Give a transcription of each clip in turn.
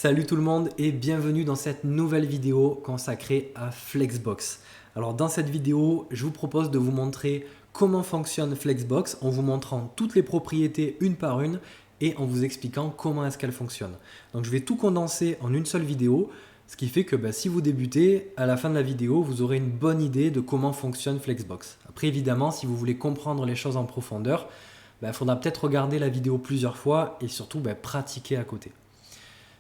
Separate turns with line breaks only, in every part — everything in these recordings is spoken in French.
Salut tout le monde et bienvenue dans cette nouvelle vidéo consacrée à Flexbox. Alors dans cette vidéo, je vous propose de vous montrer comment fonctionne Flexbox en vous montrant toutes les propriétés une par une et en vous expliquant comment est-ce qu'elles fonctionnent. Donc je vais tout condenser en une seule vidéo, ce qui fait que si vous débutez, à la fin de la vidéo, vous aurez une bonne idée de comment fonctionne Flexbox. Après évidemment, si vous voulez comprendre les choses en profondeur, il faudra peut-être regarder la vidéo plusieurs fois et surtout pratiquer à côté.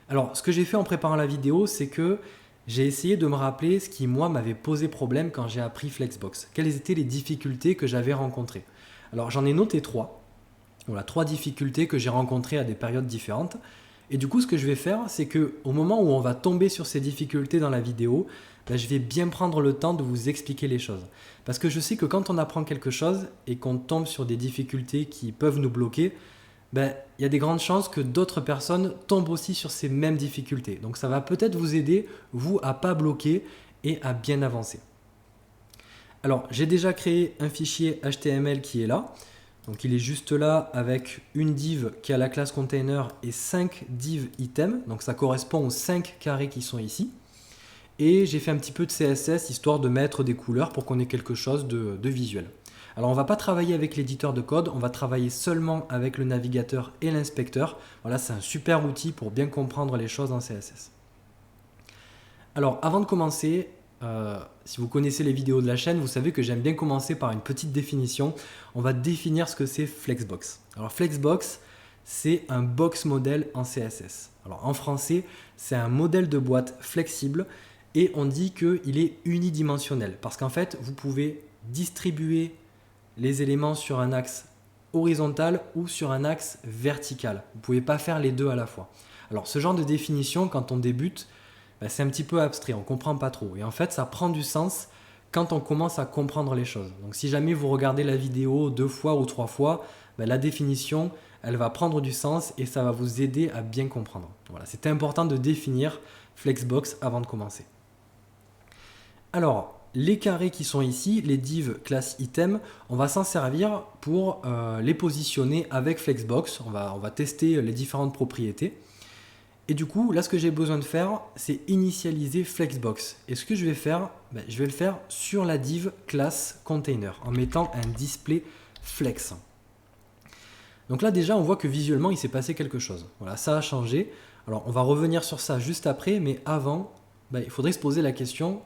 Alors, ce que j'ai fait en préparant la vidéo, c'est que j'ai essayé de me rappeler ce qui, moi, m'avait posé problème quand j'ai appris Flexbox. Quelles étaient les difficultés que j'avais rencontrées? Alors, j'en ai noté trois. Voilà, trois difficultés que j'ai rencontrées à des périodes différentes. Et du coup, ce que je vais faire, c'est qu'au moment où on va tomber sur ces difficultés dans la vidéo, je vais bien prendre le temps de vous expliquer les choses. Parce que je sais que quand on apprend quelque chose et qu'on tombe sur des difficultés qui peuvent nous bloquer, il y a des grandes chances que d'autres personnes tombent aussi sur ces mêmes difficultés. Donc ça va peut-être vous aider, vous, à ne pas bloquer et à bien avancer. Alors, j'ai déjà créé un fichier HTML qui est là. Donc il est juste là avec une div qui a la classe container et 5 div items. Donc ça correspond aux 5 carrés qui sont ici. Et j'ai fait un petit peu de CSS histoire de mettre des couleurs pour qu'on ait quelque chose de visuel. Alors on ne va pas travailler avec l'éditeur de code, on va travailler seulement avec le navigateur et l'inspecteur. Voilà, c'est un super outil pour bien comprendre les choses en CSS. Alors avant de commencer, si vous connaissez les vidéos de la chaîne, vous savez que j'aime bien commencer par une petite définition. On va définir ce que c'est Flexbox. Alors Flexbox, c'est un box model en CSS. Alors en français, c'est un modèle de boîte flexible et on dit qu'il est unidimensionnel parce qu'en fait, vous pouvez distribuer les éléments sur un axe horizontal ou sur un axe vertical. Vous ne pouvez pas faire les deux à la fois. Alors ce genre de définition, quand on débute, c'est un petit peu abstrait, on ne comprend pas trop. Et en fait, ça prend du sens quand on commence à comprendre les choses. Donc si jamais vous regardez la vidéo 2 fois ou 3 fois, la définition, elle va prendre du sens et ça va vous aider à bien comprendre. Voilà, c'est important de définir Flexbox avant de commencer. Alors, les carrés qui sont ici, les div class item, on va s'en servir pour les positionner avec Flexbox. On va tester les différentes propriétés. Et du coup, là, ce que j'ai besoin de faire, c'est initialiser Flexbox. Et ce que je vais faire, je vais le faire sur la div class container en mettant un display flex. Donc là, déjà, on voit que visuellement, il s'est passé quelque chose. Voilà, ça a changé. Alors, on va revenir sur ça juste après, mais avant, il faudrait se poser la question: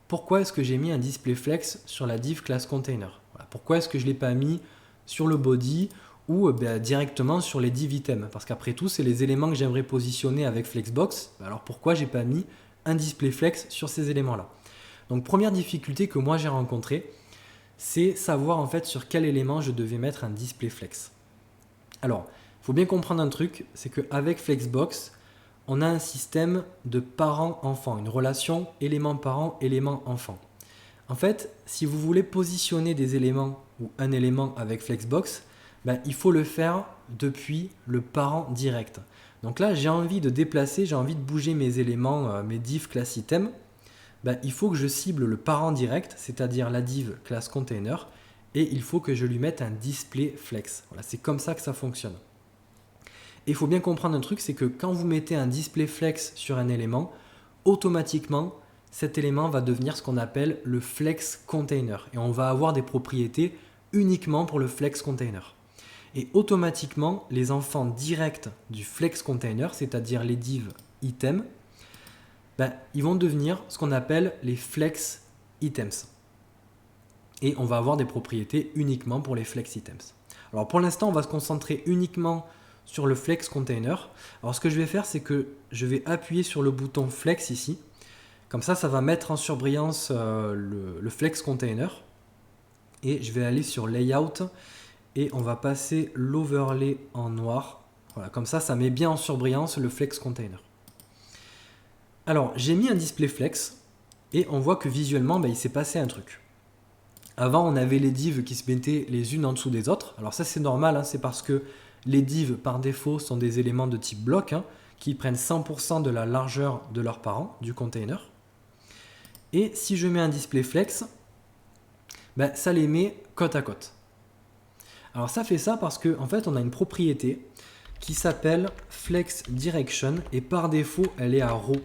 pourquoi est-ce que j'ai mis un display flex sur la div class container? Voilà. Pourquoi est-ce que je ne l'ai pas mis sur le body ou directement sur les div items? Parce qu'après tout, c'est les éléments que j'aimerais positionner avec Flexbox. Alors pourquoi je n'ai pas mis un display flex sur ces éléments-là? Donc première difficulté que moi j'ai rencontrée, c'est savoir en fait sur quel élément je devais mettre un display flex. Alors, il faut bien comprendre un truc, c'est qu'avec Flexbox, on a un système de parent-enfant, une relation élément-parent, élément-enfant. En fait, si vous voulez positionner des éléments ou un élément avec Flexbox, il faut le faire depuis le parent direct. Donc là, j'ai envie de déplacer, j'ai envie de bouger mes éléments, mes div class item. Il faut que je cible le parent direct, c'est-à-dire la div class container, et il faut que je lui mette un display flex. Voilà, c'est comme ça que ça fonctionne. Et il faut bien comprendre un truc, c'est que quand vous mettez un display flex sur un élément, automatiquement, cet élément va devenir ce qu'on appelle le flex container. Et on va avoir des propriétés uniquement pour le flex container. Et automatiquement, les enfants directs du flex container, c'est-à-dire les div items, ils vont devenir ce qu'on appelle les flex items. Et on va avoir des propriétés uniquement pour les flex items. Alors pour l'instant, on va se concentrer uniquement sur le flex container. Alors ce que je vais faire, c'est que je vais appuyer sur le bouton flex ici. Comme ça, ça va mettre en surbrillance le flex container. Et je vais aller sur layout et on va passer l'overlay en noir. Voilà, comme ça, ça met bien en surbrillance le flex container. Alors, j'ai mis un display flex et on voit que visuellement, il s'est passé un truc. Avant, on avait les divs qui se mettaient les unes en dessous des autres. Alors ça, c'est normal, c'est parce que les divs, par défaut, sont des éléments de type bloc qui prennent 100% de la largeur de leurs parents, du container. Et si je mets un display flex, ça les met côte à côte. Alors ça fait ça parce qu'en fait, on a une propriété qui s'appelle Flex Direction et par défaut, elle est à row.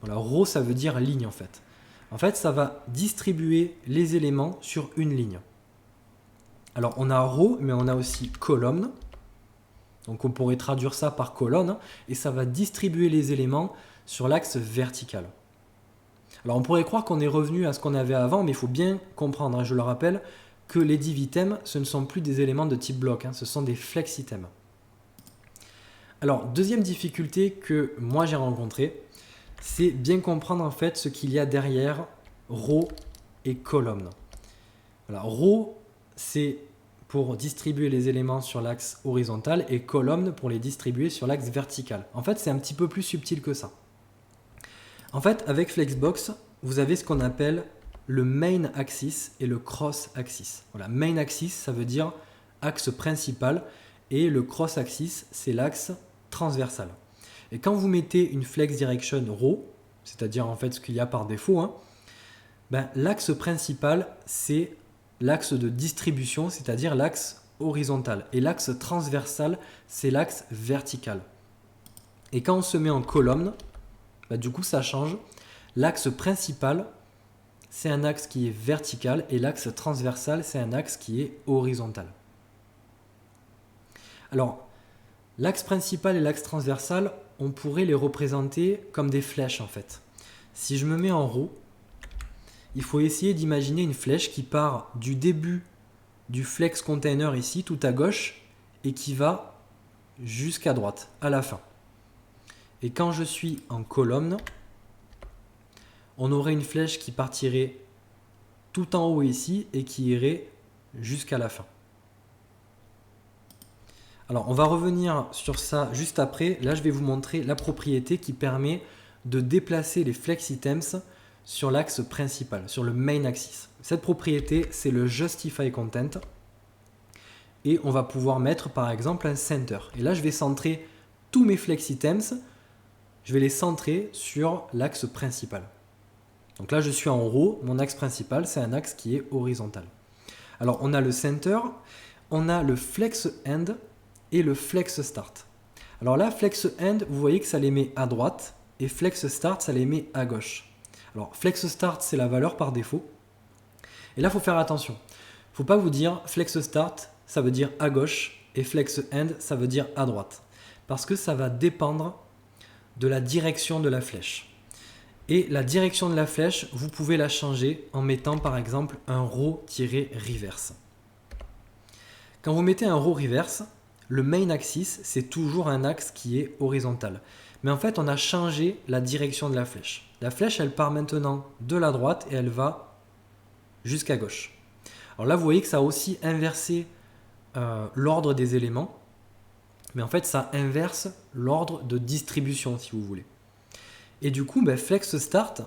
Voilà, row, ça veut dire ligne en fait. En fait, ça va distribuer les éléments sur une ligne. Alors, on a row, mais on a aussi colonne. Donc, on pourrait traduire ça par colonne. Et ça va distribuer les éléments sur l'axe vertical. Alors, on pourrait croire qu'on est revenu à ce qu'on avait avant, mais il faut bien comprendre, je le rappelle, que les div items, ce ne sont plus des éléments de type bloc, ce sont des flex items. Alors, deuxième difficulté que moi j'ai rencontrée, c'est bien comprendre en fait ce qu'il y a derrière row et colonne. Voilà, row, c'est pour distribuer les éléments sur l'axe horizontal et colonne pour les distribuer sur l'axe vertical. En fait, c'est un petit peu plus subtil que ça. En fait, avec Flexbox, vous avez ce qu'on appelle le main axis et le cross axis. Voilà, main axis, ça veut dire axe principal et le cross axis, c'est l'axe transversal. Et quand vous mettez une flex direction row, c'est-à-dire en fait ce qu'il y a par défaut, l'axe principal, c'est l'axe de distribution, c'est-à-dire l'axe horizontal. Et l'axe transversal, c'est l'axe vertical. Et quand on se met en colonne, du coup ça change. L'axe principal, c'est un axe qui est vertical et l'axe transversal, c'est un axe qui est horizontal. Alors, l'axe principal et l'axe transversal, on pourrait les représenter comme des flèches en fait. Si je me mets en row, il faut essayer d'imaginer une flèche qui part du début du flex container ici, tout à gauche, et qui va jusqu'à droite, à la fin. Et quand je suis en colonne, on aurait une flèche qui partirait tout en haut ici et qui irait jusqu'à la fin. Alors, on va revenir sur ça juste après. Là, je vais vous montrer la propriété qui permet de déplacer les flex items sur l'axe principal, sur le main axis. Cette propriété, c'est le justify content. Et on va pouvoir mettre par exemple un center. Et là, je vais centrer tous mes flex items. Je vais les centrer sur l'axe principal. Donc là, je suis en row. Mon axe principal, c'est un axe qui est horizontal. Alors, on a le center, on a le flex end et le flex start. Alors là, flex end, vous voyez que ça les met à droite et flex start, ça les met à gauche. Alors, flex start, c'est la valeur par défaut. Et là, il faut faire attention. Il ne faut pas vous dire flex start, ça veut dire à gauche et flex end, ça veut dire à droite. Parce que ça va dépendre de la direction de la flèche. Et la direction de la flèche, vous pouvez la changer en mettant par exemple un row-reverse. Quand vous mettez un row-reverse, le main axis, c'est toujours un axe qui est horizontal. Mais en fait, on a changé la direction de la flèche. La flèche, elle part maintenant de la droite et elle va jusqu'à gauche. Alors là, vous voyez que ça a aussi inversé l'ordre des éléments. Mais en fait, ça inverse l'ordre de distribution, si vous voulez. Et du coup, flex start,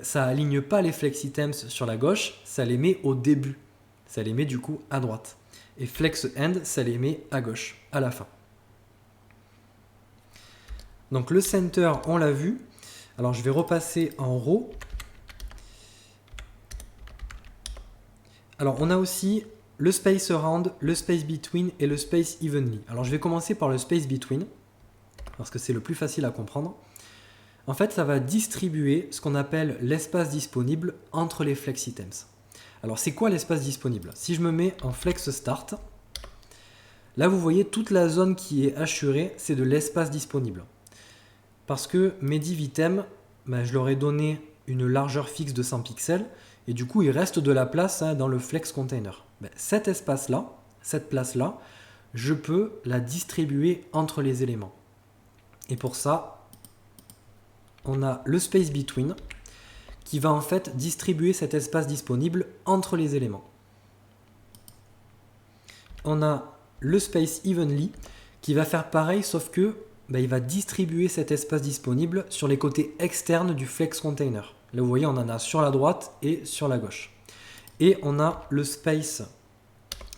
ça aligne pas les flex items sur la gauche, ça les met au début. Ça les met du coup à droite. Et flex end, ça les met à gauche, à la fin. Donc le center, on l'a vu. Alors je vais repasser en row. Alors on a aussi le space around, le space between et le space evenly. Alors je vais commencer par le space between, parce que c'est le plus facile à comprendre. En fait, ça va distribuer ce qu'on appelle l'espace disponible entre les flex items. Alors, c'est quoi l'espace disponible? Si je me mets en flex start, là, vous voyez toute la zone qui est hachurée, c'est de l'espace disponible. Parce que mes div items, je leur ai donné une largeur fixe de 100 pixels et du coup, il reste de la place dans le flex container. Cet espace-là, cette place-là, je peux la distribuer entre les éléments. Et pour ça, on a le space between qui va en fait distribuer cet espace disponible entre les éléments. On a le space evenly qui va faire pareil, sauf que il va distribuer cet espace disponible sur les côtés externes du flex container. Là, vous voyez, on en a sur la droite et sur la gauche. Et on a le space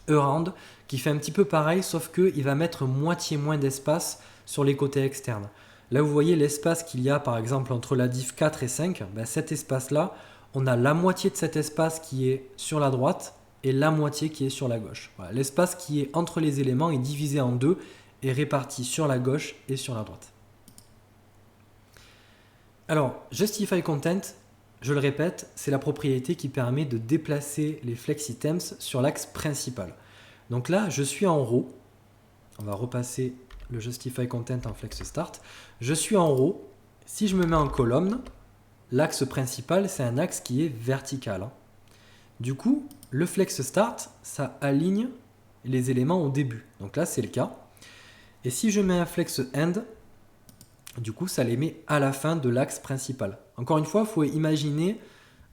around qui fait un petit peu pareil, sauf qu'il va mettre moitié moins d'espace sur les côtés externes. Là, vous voyez l'espace qu'il y a par exemple entre la div 4 et 5. Cet espace-là, on a la moitié de cet espace qui est sur la droite et la moitié qui est sur la gauche. Voilà, l'espace qui est entre les éléments est divisé en deux est réparti sur la gauche et sur la droite. Alors, Justify Content, je le répète, c'est la propriété qui permet de déplacer les flex items sur l'axe principal. Donc là, je suis en row. On va repasser le Justify Content en flex start. Je suis en row. Si je me mets en colonne, l'axe principal, c'est un axe qui est vertical. Du coup, le flex start, ça aligne les éléments au début. Donc là, c'est le cas. Et si je mets un flex end, du coup, ça les met à la fin de l'axe principal. Encore une fois, il faut imaginer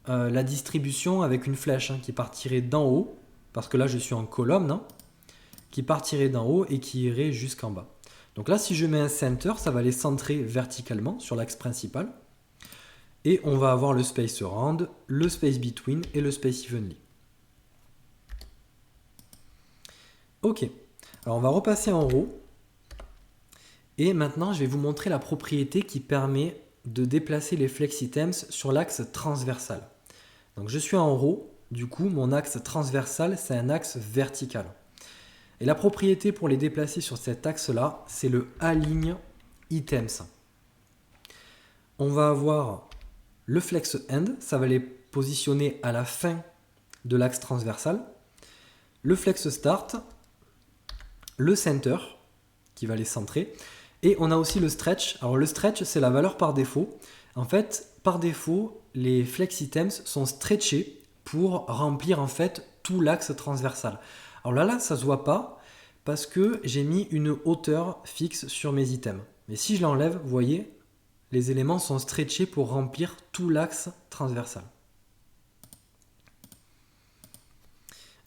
la distribution avec une flèche qui partirait d'en haut, parce que là, je suis en colonne, qui partirait d'en haut et qui irait jusqu'en bas. Donc là, si je mets un center, ça va les centrer verticalement sur l'axe principal. Et on va avoir le space around, le space between et le space evenly. Ok, alors on va repasser en row. Et maintenant, je vais vous montrer la propriété qui permet de déplacer les flex items sur l'axe transversal. Donc je suis en row, du coup mon axe transversal c'est un axe vertical. Et la propriété pour les déplacer sur cet axe-là, c'est le align items. On va avoir le flex end, ça va les positionner à la fin de l'axe transversal. Le flex start, le center qui va les centrer. Et on a aussi le stretch. Alors le stretch, c'est la valeur par défaut. En fait, par défaut, les flex items sont stretchés pour remplir en fait tout l'axe transversal. Alors là, ça ne se voit pas parce que j'ai mis une hauteur fixe sur mes items. Mais si je l'enlève, vous voyez, les éléments sont stretchés pour remplir tout l'axe transversal.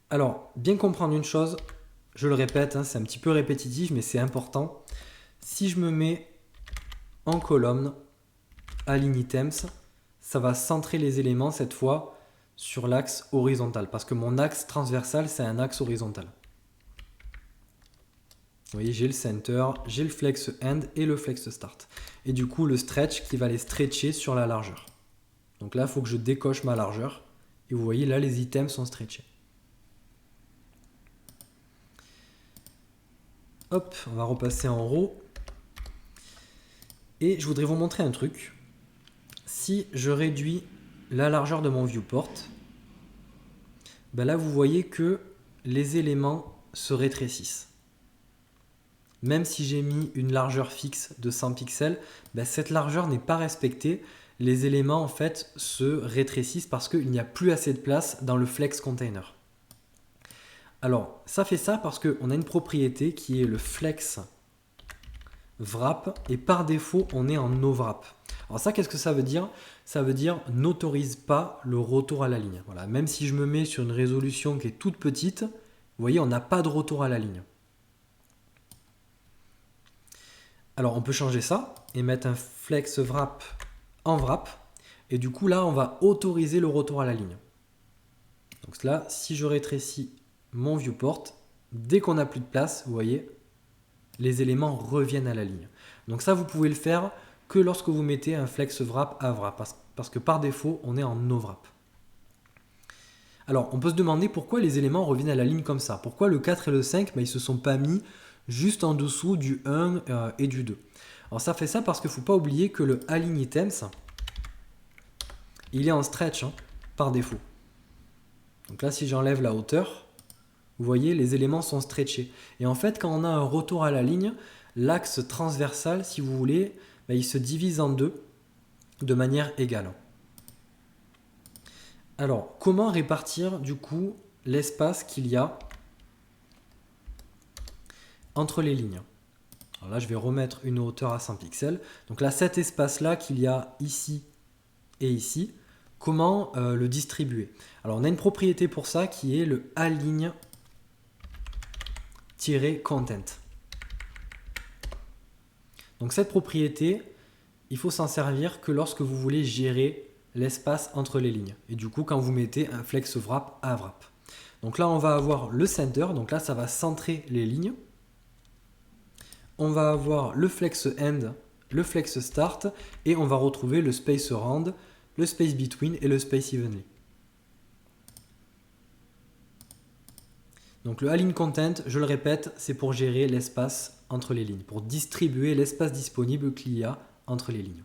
Alors, bien comprendre une chose, je le répète, c'est un petit peu répétitif, mais c'est important. Si je me mets en colonne, align items, ça va centrer les éléments cette fois sur l'axe horizontal, parce que mon axe transversal, c'est un axe horizontal. Vous voyez, j'ai le center, j'ai le flex end et le flex start. Et du coup, le stretch qui va les stretcher sur la largeur. Donc là, il faut que je décoche ma largeur. Et vous voyez, là, les items sont stretchés. Hop, on va repasser en row. Et je voudrais vous montrer un truc. Si je réduis la largeur de mon viewport, ben là, vous voyez que les éléments se rétrécissent. Même si j'ai mis une largeur fixe de 100 pixels, ben cette largeur n'est pas respectée. Les éléments en fait se rétrécissent parce qu'il n'y a plus assez de place dans le flex container. Alors ça fait ça parce qu'on a une propriété qui est le flex wrap et par défaut on est en no wrap. Alors ça, qu'est-ce que ça veut dire? Ça veut dire n'autorise pas le retour à la ligne. Voilà, même si je me mets sur une résolution qui est toute petite, vous voyez, on n'a pas de retour à la ligne. Alors on peut changer ça et mettre un flex wrap en wrap. Et du coup là, on va autoriser le retour à la ligne. Donc là, si je rétrécis mon viewport, dès qu'on n'a plus de place, vous voyez, les éléments reviennent à la ligne. Donc ça, vous pouvez le faire que lorsque vous mettez un flex wrap à wrap, parce que par défaut, on est en no wrap. Alors, on peut se demander pourquoi les éléments reviennent à la ligne comme ça. Pourquoi le 4 et le 5, ils ne se sont pas mis juste en dessous du 1 et du 2. Alors ça fait ça parce qu'il ne faut pas oublier que le align items, il est en stretch par défaut. Donc là, si j'enlève la hauteur, vous voyez, les éléments sont stretchés. Et en fait, quand on a un retour à la ligne, l'axe transversal, si vous voulez, il se divise en deux de manière égale. Alors, comment répartir du coup l'espace qu'il y a entre les lignes? Alors là, je vais remettre une hauteur à 100 pixels. Donc là, cet espace-là qu'il y a ici et ici, comment le distribuer? Alors, on a une propriété pour ça qui est le align-content. Donc cette propriété, il faut s'en servir que lorsque vous voulez gérer l'espace entre les lignes. Et du coup, quand vous mettez un flex wrap à wrap. Donc là, on va avoir le center. Donc là, ça va centrer les lignes. On va avoir le flex end, le flex start. Et on va retrouver le space around, le space between et le space evenly. Donc le align content, je le répète, c'est pour gérer l'espace entre les lignes, pour distribuer l'espace disponible qu'il y a entre les lignes.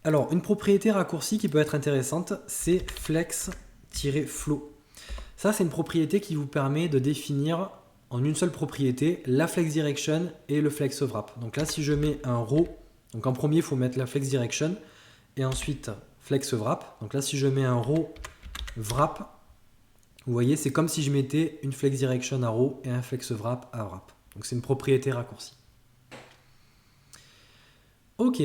Alors, une propriété raccourcie qui peut être intéressante, c'est flex-flow. Ça, c'est une propriété qui vous permet de définir en une seule propriété la flex direction et le flex wrap. Donc là, si je mets un row, donc en premier, il faut mettre la flex direction et ensuite flex wrap. Donc là, si je mets un row wrap, vous voyez, c'est comme si je mettais une flex direction à row et un flex wrap à wrap. Donc c'est une propriété raccourcie. Ok.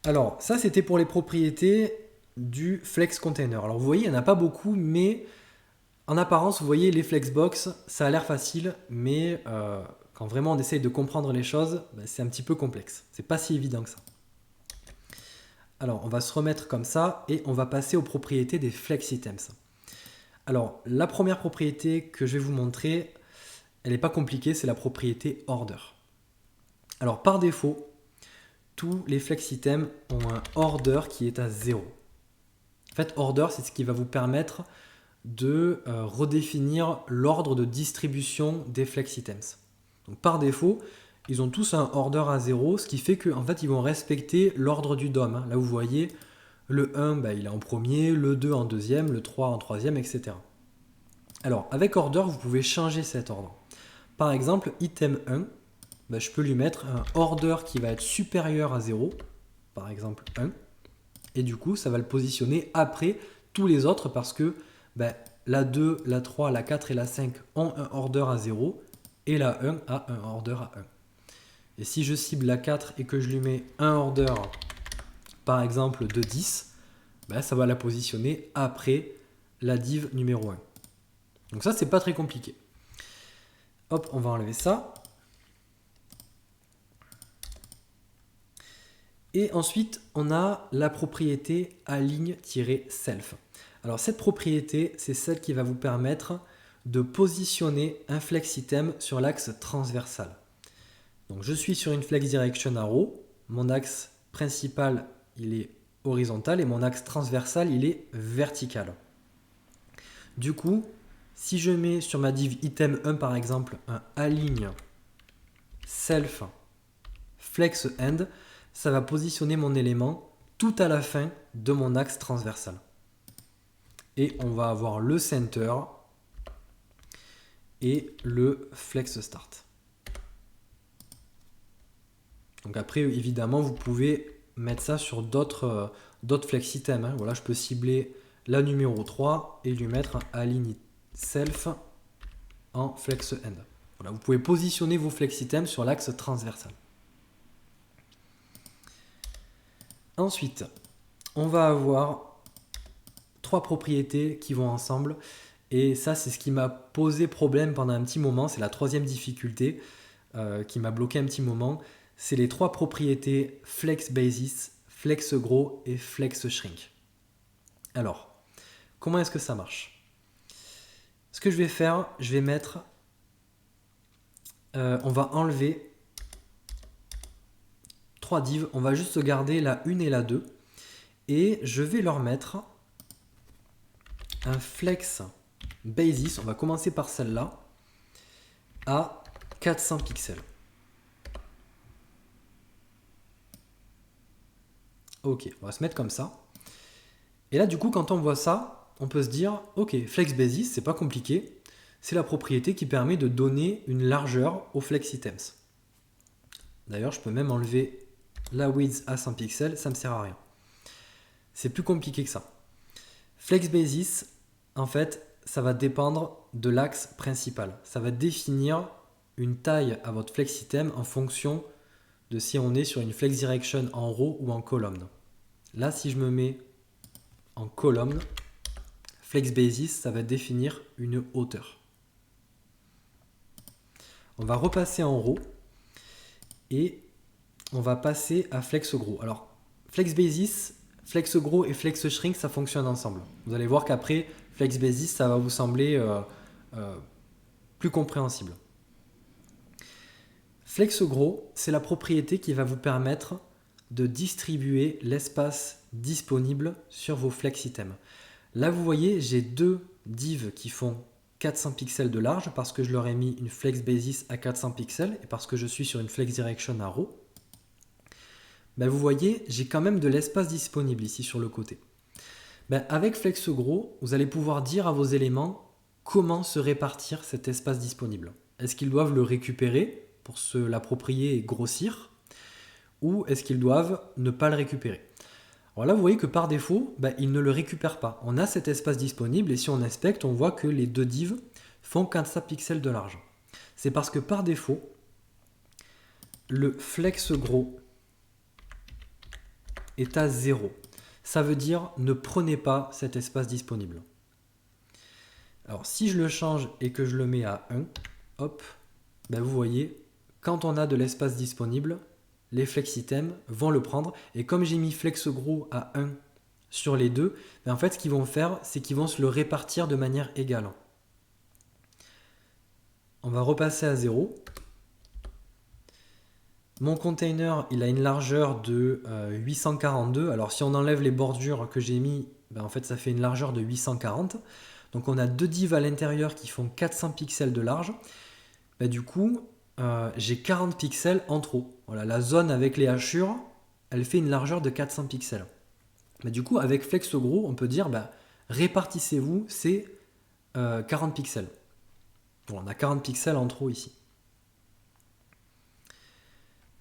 Alors, ça, c'était pour les propriétés du flex container. Alors, vous voyez, il n'y en a pas beaucoup, mais en apparence, vous voyez, les flexbox, ça a l'air facile, mais quand vraiment on essaye de comprendre les choses, c'est un petit peu complexe. C'est pas si évident que ça. Alors, on va se remettre comme ça et on va passer aux propriétés des flex items. Alors, la première propriété que je vais vous montrer, elle n'est pas compliquée, c'est la propriété order. Alors, par défaut, tous les flex items ont un order qui est à 0. En fait, order, c'est ce qui va vous permettre de redéfinir l'ordre de distribution des flex items. Donc, par défaut, ils ont tous un order à 0, ce qui fait qu'en fait, ils vont respecter l'ordre du DOM. Là, vous voyez, le 1, il est en premier, le 2 en deuxième, le 3 en troisième, etc. Alors, avec order, vous pouvez changer cet ordre. Par exemple, item 1, je peux lui mettre un order qui va être supérieur à 0, par exemple 1, et du coup, ça va le positionner après tous les autres parce que la 2, la 3, la 4 et la 5 ont un order à 0 et la 1 a un order à 1. Et si je cible la 4 et que je lui mets un order, par exemple de 10, ça va la positionner après la div numéro 1. Donc ça, c'est pas très compliqué. Hop, on va enlever ça. Et ensuite, on a la propriété align-self. Alors cette propriété, c'est celle qui va vous permettre de positionner un flex item sur l'axe transversal. Donc je suis sur une flex direction arrow, mon axe principal il est horizontal et mon axe transversal il est vertical. Du coup, si je mets sur ma div item 1 par exemple un align self flex end, ça va positionner mon élément tout à la fin de mon axe transversal. Et on va avoir le center et le flex start. Donc après, évidemment, vous pouvez mettre ça sur d'autres flex items. Voilà, je peux cibler la numéro 3 et lui mettre un align self en flex end. Voilà, vous pouvez positionner vos flex items sur l'axe transversal. Ensuite, on va avoir 3 propriétés qui vont ensemble. Et ça, c'est ce qui m'a posé problème pendant un petit moment. C'est la 3e difficulté qui m'a bloqué un petit moment. C'est les 3 propriétés flex basis, flex grow et flex shrink. Alors, comment est-ce que ça marche? Ce que je vais faire, je vais mettre, on va enlever 3 divs, on va juste garder la 1 et la 2 et je vais leur mettre un flex basis, on va commencer par celle-là, à 400 pixels. Ok, on va se mettre comme ça. Et là, du coup, quand on voit ça, on peut se dire, ok, flex basis, c'est pas compliqué. C'est la propriété qui permet de donner une largeur aux flex items. D'ailleurs, je peux même enlever la width à 100 pixels, ça ne me sert à rien. C'est plus compliqué que ça. Flex basis, en fait, ça va dépendre de l'axe principal. Ça va définir une taille à votre flex item en fonction de si on est sur une flex direction en row ou en colonne. Là, si je me mets en colonne, flex basis, ça va définir une hauteur. On va repasser en row et on va passer à flex grow. Alors, flex basis, flex grow et flex shrink, ça fonctionne ensemble. Vous allez voir qu'après, flex basis, ça va vous sembler plus compréhensible. Flex grow, c'est la propriété qui va vous permettre de distribuer l'espace disponible sur vos flex items. Là, vous voyez, j'ai 2 divs qui font 400 pixels de large parce que je leur ai mis une flex basis à 400 pixels et parce que je suis sur une flex direction à RAW. Ben vous voyez, j'ai quand même de l'espace disponible ici sur le côté. Ben avec Flex Gros, vous allez pouvoir dire à vos éléments comment se répartir cet espace disponible. Est-ce qu'ils doivent le récupérer pour se l'approprier et grossir, ou est-ce qu'ils doivent ne pas le récupérer? Alors là, vous voyez que par défaut, ben, ils ne le récupèrent pas. On a cet espace disponible et si on inspecte, on voit que les deux divs font 400 pixels de large. C'est parce que par défaut, le Flex Gros est à 0. Ça veut dire ne prenez pas cet espace disponible. Alors si je le change et que je le mets à 1, hop, ben vous voyez, quand on a de l'espace disponible, les flex items vont le prendre. Et comme j'ai mis flex gros à 1 sur les deux, ben en fait ce qu'ils vont faire, c'est qu'ils vont se le répartir de manière égale. On va repasser à 0. Mon container, il a une largeur de 842. Alors si on enlève les bordures que j'ai mis, ben en fait ça fait une largeur de 840. Donc on a deux divs à l'intérieur qui font 400 pixels de large. Ben du coup, j'ai 40 pixels en trop. Voilà, la zone avec les hachures, elle fait une largeur de 400 pixels. Ben du coup, avec Flex Gros, on peut dire, ben, répartissez-vous ces 40 pixels. Bon, on a 40 pixels en trop ici.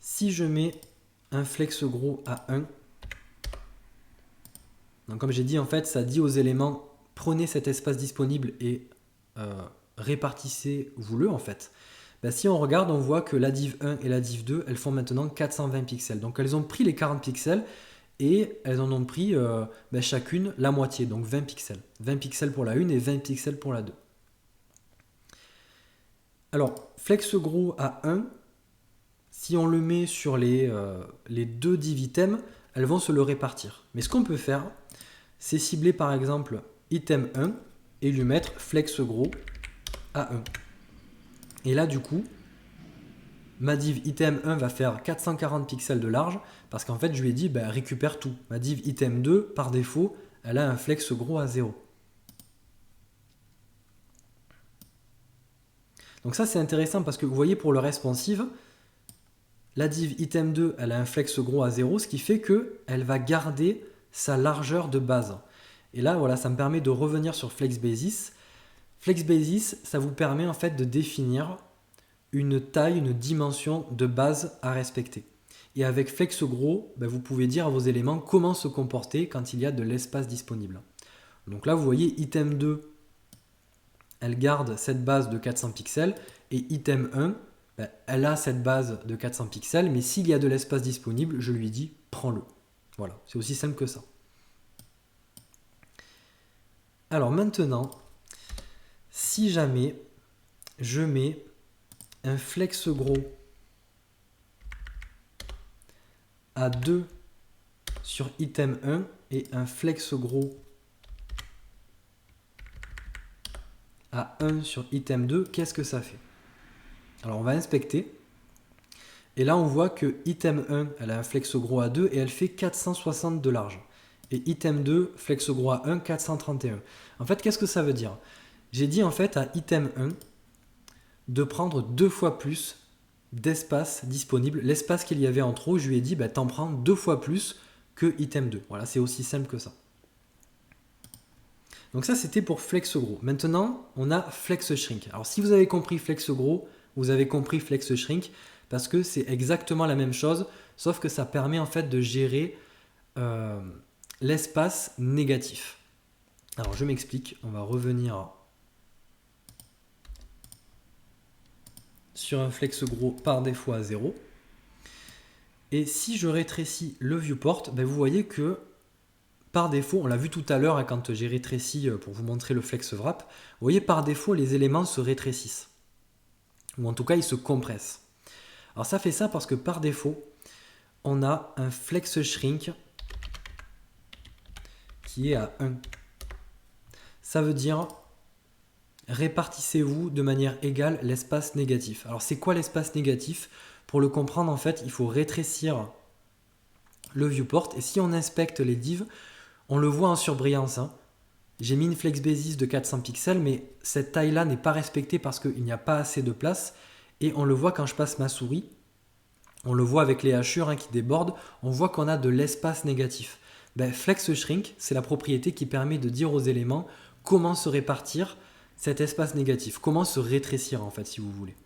Si je mets un Flex Gros à 1, donc comme j'ai dit, en fait, ça dit aux éléments, prenez cet espace disponible et répartissez-vous-le, en fait. Ben, si on regarde, on voit que la div 1 et la div 2, elles font maintenant 420 pixels. Donc elles ont pris les 40 pixels et elles en ont pris ben, chacune la moitié, donc 20 pixels. 20 pixels pour la 1 et 20 pixels pour la 2. Alors, Flex Gros à 1, si on le met sur les deux div items, elles vont se le répartir. Mais ce qu'on peut faire, c'est cibler par exemple item 1 et lui mettre Flex Gros à 1. Et là, du coup, ma div item 1 va faire 440 pixels de large parce qu'en fait, je lui ai dit, ben, récupère tout. Ma div item 2, par défaut, elle a un Flex Gros à 0. Donc ça, c'est intéressant parce que vous voyez, pour le responsive, la div item 2, elle a un Flex Gros à 0, ce qui fait qu'elle va garder sa largeur de base. Et là, voilà, ça me permet de revenir sur Flex Basis. Flex Basis, ça vous permet en fait de définir une taille, une dimension de base à respecter. Et avec Flex Gros, ben vous pouvez dire à vos éléments comment se comporter quand il y a de l'espace disponible. Donc là, vous voyez, item 2, elle garde cette base de 400 pixels et item 1, ben, elle a cette base de 400 pixels, mais s'il y a de l'espace disponible, je lui dis prends-le. Voilà, c'est aussi simple que ça. Alors maintenant, si jamais je mets un Flex Gros à 2 sur item 1 et un Flex Gros à 1 sur item 2, qu'est-ce que ça fait? Alors on va inspecter. Et là on voit que item 1, elle a un Flex Gros à 2 et elle fait 460 de large. Et item 2, Flex Gros à 1, 431. En fait, qu'est-ce que ça veut dire? J'ai dit en fait à item 1 de prendre 2 fois plus d'espace disponible. L'espace qu'il y avait en trop, je lui ai dit, bah, t'en prends 2 fois plus que item 2. Voilà, c'est aussi simple que ça. Donc ça, c'était pour Flex Gros. Maintenant, on a Flex Shrink. Alors si vous avez compris Flex Gros, vous avez compris Flex Shrink parce que c'est exactement la même chose, sauf que ça permet en fait de gérer l'espace négatif. Alors je m'explique, on va revenir sur un Flex Gros par défaut à 0. Et si je rétrécis le viewport, ben vous voyez que par défaut, on l'a vu tout à l'heure quand j'ai rétréci pour vous montrer le Flex Wrap, vous voyez par défaut les éléments se rétrécissent. Ou en tout cas ils se compressent. Alors ça fait ça parce que par défaut, on a un Flex Shrink qui est à 1. Ça veut dire répartissez-vous de manière égale l'espace négatif. Alors c'est quoi l'espace négatif? Pour le comprendre, en fait, il faut rétrécir le viewport. Et si on inspecte les divs, on le voit en surbrillance. Hein. j'ai mis une flex basis de 400 pixels, mais cette taille-là n'est pas respectée parce qu'il n'y a pas assez de place. Et on le voit quand je passe ma souris, on le voit avec les hachures qui débordent, on voit qu'on a de l'espace négatif. Ben, flex shrink, c'est la propriété qui permet de dire aux éléments comment se répartir cet espace négatif, comment se rétrécir en fait si vous voulez.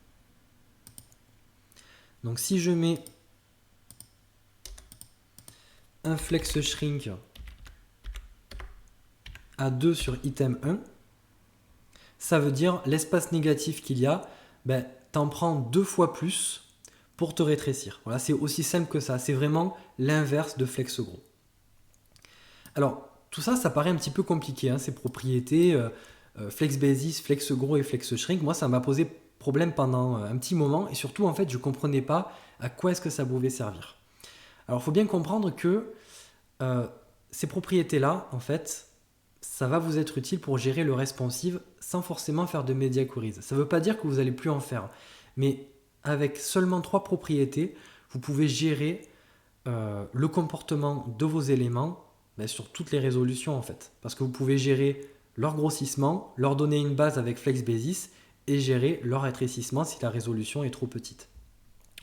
Donc si je mets un flex shrink à 2 sur item 1, ça veut dire l'espace négatif qu'il y a, ben, t'en prends 2 fois plus pour te rétrécir. Voilà, c'est aussi simple que ça. C'est vraiment l'inverse de flex gros. Alors, tout ça, ça paraît un petit peu compliqué, ces propriétés, flex basis, flex gros et flex shrink. Moi, ça m'a posé problème pendant un petit moment et surtout, en fait, je ne comprenais pas à quoi est-ce que ça pouvait servir. Alors, il faut bien comprendre que ces propriétés-là, en fait, ça va vous être utile pour gérer le responsive sans forcément faire de media queries. Ça ne veut pas dire que vous n'allez plus en faire, mais avec seulement 3 propriétés, vous pouvez gérer le comportement de vos éléments sur toutes les résolutions en fait. Parce que vous pouvez gérer leur grossissement, leur donner une base avec flex basis et gérer leur rétrécissement si la résolution est trop petite.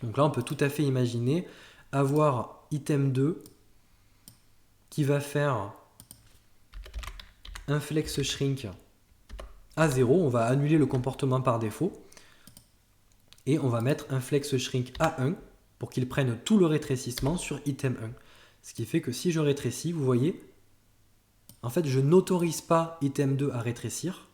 Donc là, on peut tout à fait imaginer avoir item 2 qui va faire un flex shrink à 0. On va annuler le comportement par défaut. Et on va mettre un flex shrink à 1 pour qu'il prenne tout le rétrécissement sur item 1. Ce qui fait que si je rétrécis, vous voyez, en fait, je n'autorise pas item 2 à rétrécir.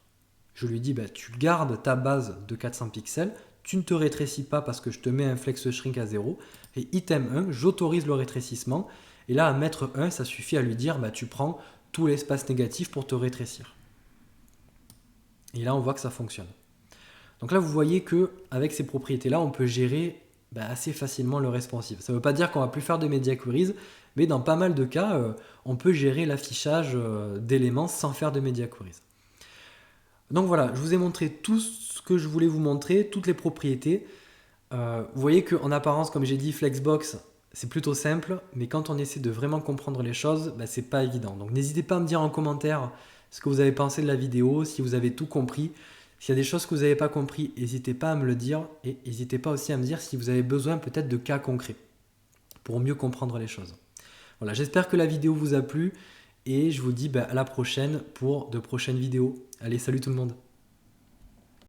Je lui dis, tu gardes ta base de 400 pixels, tu ne te rétrécis pas parce que je te mets un flex shrink à 0. Et item 1, j'autorise le rétrécissement. Et là, à mettre 1, ça suffit à lui dire, tu prends tout l'espace négatif pour te rétrécir. Et là, on voit que ça fonctionne. Donc là, vous voyez qu'avec ces propriétés-là, on peut gérer assez facilement le responsive. Ça ne veut pas dire qu'on ne va plus faire de media queries, mais dans pas mal de cas, on peut gérer l'affichage d'éléments sans faire de media queries. Donc voilà, je vous ai montré tout ce que je voulais vous montrer, toutes les propriétés. Vous voyez qu'en apparence, comme j'ai dit, Flexbox, c'est plutôt simple, mais quand on essaie de vraiment comprendre les choses, c'est pas évident. Donc n'hésitez pas à me dire en commentaire ce que vous avez pensé de la vidéo, si vous avez tout compris. S'il y a des choses que vous n'avez pas compris, n'hésitez pas à me le dire et n'hésitez pas aussi à me dire si vous avez besoin peut-être de cas concrets pour mieux comprendre les choses. Voilà, j'espère que la vidéo vous a plu et je vous dis à la prochaine pour de prochaines vidéos. Allez, salut tout le monde!